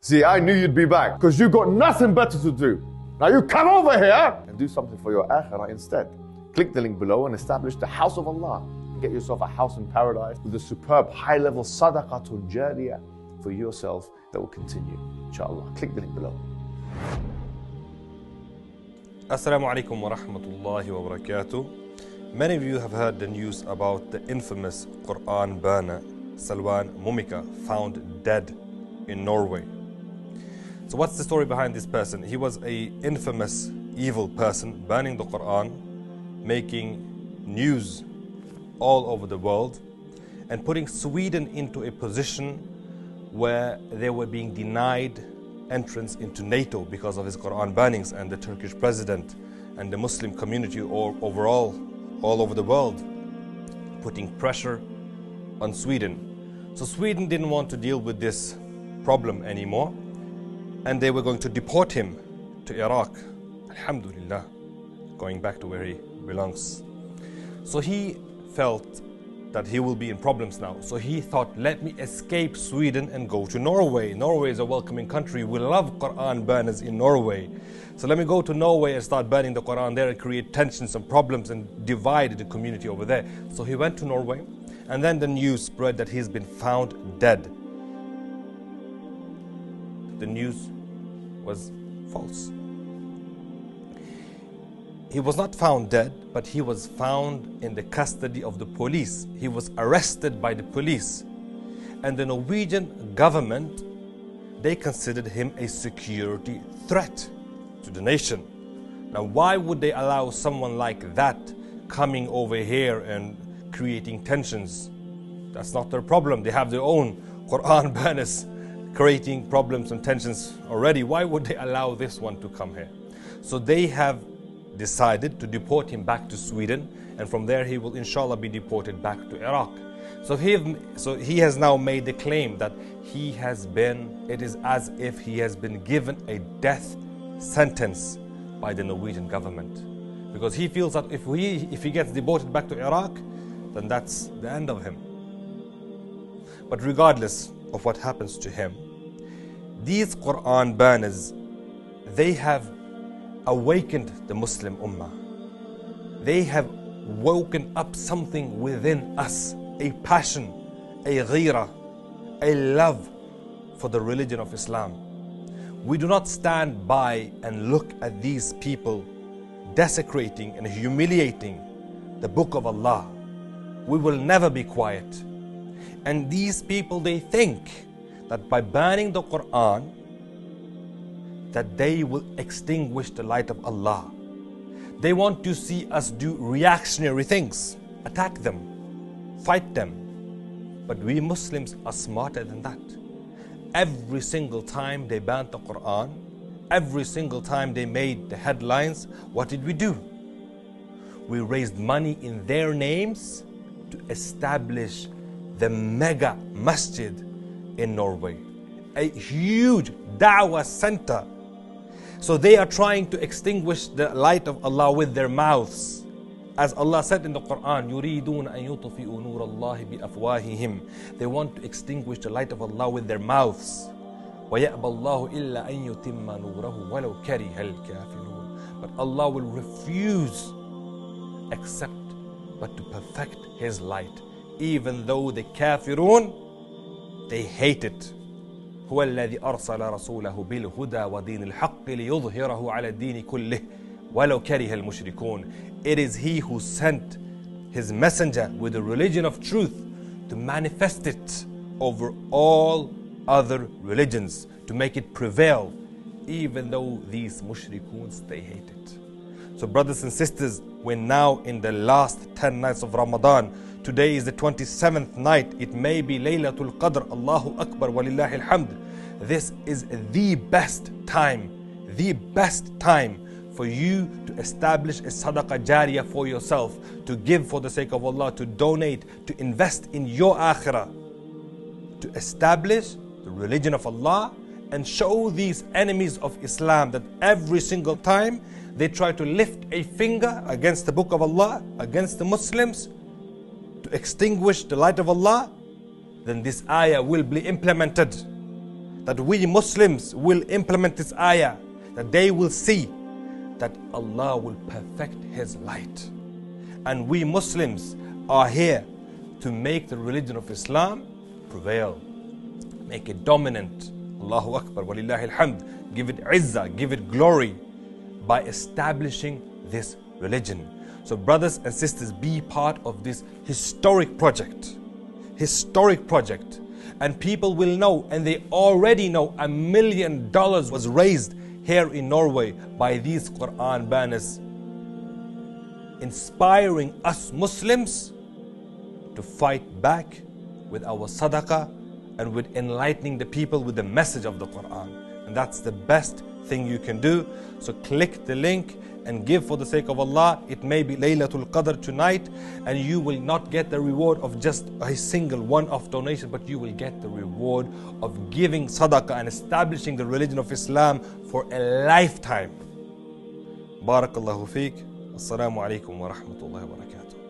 See, I knew you'd be back because you got nothing better to do. Now you come over here and do something for your akhirah instead. Click the link below and establish the house of Allah. Get yourself a house in paradise with a superb high-level sadaqatul jariyah for yourself that will continue, inshallah. Click the link below. Assalamu alaikum wa rahmatullahi wa barakatuh. Many of you have heard the news about the infamous Qur'an burner Salwan Momika found dead in Norway. So what's the story behind this person? He was an infamous evil person burning the Qur'an, making news all over the world and putting Sweden into a position where they were being denied entrance into NATO because of his Qur'an burnings, and the Turkish president and the Muslim community overall all over the world putting pressure on Sweden. So Sweden didn't want to deal with this problem anymore, and they were going to deport him to Iraq. Alhamdulillah, going back to where he belongs. So he felt that he will be in problems now. So he thought, let me escape Sweden and go to Norway. Norway is a welcoming country. We love Qur'an burners in Norway. So let me go to Norway and start burning the Qur'an there and create tensions and problems and divide the community over there. So he went to Norway, and then the news spread that he's been found dead. The news was false. He was not found dead, but he was found in the custody of the police. He was arrested by the police. And the Norwegian government, they considered him a security threat to the nation. Now, why would they allow someone like that coming over here and creating tensions? That's not their problem. They have their own Qur'an burners creating problems and tensions already. Why would they allow this one to come here? So they have decided to deport him back to Sweden, and from there he will inshallah be deported back to Iraq. So he has now made the claim that it is as if he has been given a death sentence by the Norwegian government, because he feels that if he gets deported back to Iraq, then that's the end of him. But regardless of what happens to him, these Qur'an burners, they have awakened the Muslim Ummah. They have woken up something within us, a passion, a ghira, a love for the religion of Islam. We do not stand by and look at these people desecrating and humiliating the book of Allah. We will never be quiet. And these people, they think that by burning the Qur'an, that they will extinguish the light of Allah. They want to see us do reactionary things, attack them, fight them. But we Muslims are smarter than that. Every single time they banned the Qur'an, every single time they made the headlines, what did we do? We raised money in their names to establish the mega Masjid in Norway, a huge da'wah center. So they are trying to extinguish the light of Allah with their mouths. As Allah said in the Qur'an, يُرِيدُونَ أَن يُطْفِئُوا نُورَ اللَّهِ بِأَفْوَاهِهِمْ. They want to extinguish the light of Allah with their mouths. وَيَأْبَى اللَّهُ إِلَّا أَن يُتِمَّ نُورَهُ وَلَوْ كَرِهَ الْكَافِرُونَ. But Allah will refuse except but to perfect His light, even though the kafirun, they hate it. هو الذي أرسل رسوله بالهدى ودين الحق ليظهره على الدين كله ولو كره المشركون. It is He who sent His messenger with the religion of truth to manifest it over all other religions, to make it prevail, even though these mushrikuns, they hate it. So brothers and sisters, we're now in the last 10 nights of Ramadan. Today is the 27th night. It may be Laylatul Qadr. Allahu Akbar walillahi alhamd. This is the best time for you to establish a sadaqah jariyah for yourself, to give for the sake of Allah, to donate, to invest in your akhirah, to establish the religion of Allah and show these enemies of Islam that every single time they try to lift a finger against the book of Allah, against the Muslims, to extinguish the light of Allah, then this ayah will be implemented. that we Muslims will implement this ayah, that they will see that Allah will perfect His light. And we Muslims are here to make the religion of Islam prevail, make it dominant. Allahu Akbar, walillahi alhamd. Give it izzah, give it glory by establishing this religion. So brothers and sisters, be part of this historic project. Historic project. And people will know, and they already know, $1 million was raised here in Norway by these Qur'an banners, inspiring us Muslims to fight back with our sadaqah and with enlightening the people with the message of the Qur'an. And that's the best thing you can do. So click the link and give for the sake of Allah. It may be Laylatul Qadr tonight, and you will not get the reward of just a single one-off donation, but you will get the reward of giving sadaqah and establishing the religion of Islam for a lifetime. Barakallahu feek. Assalamu alaikum wa rahmatullahi wa barakatuh.